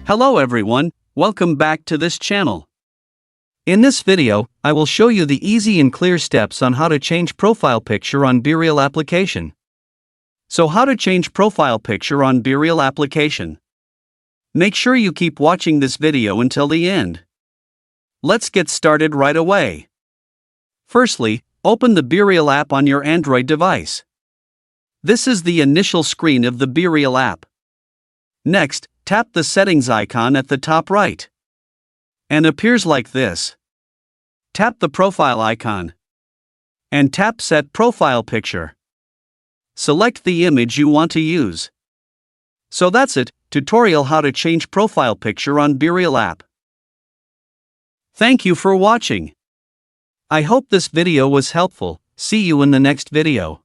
Hello everyone, welcome back to this channel. In this video, I will show you the easy and clear steps on how to change profile picture on BeReal application. So how to change profile picture on BeReal application. Make sure you keep watching this video until the end. Let's get started right away. Firstly, open the BeReal app on your Android device. This is the initial screen of the BeReal app. Next, tap the settings icon at the top right. And appears like this. Tap the profile icon. And tap Set Profile Picture. Select the image you want to use. So that's it, tutorial how to change profile picture on BeReal app. Thank you for watching. I hope this video was helpful. See you in the next video.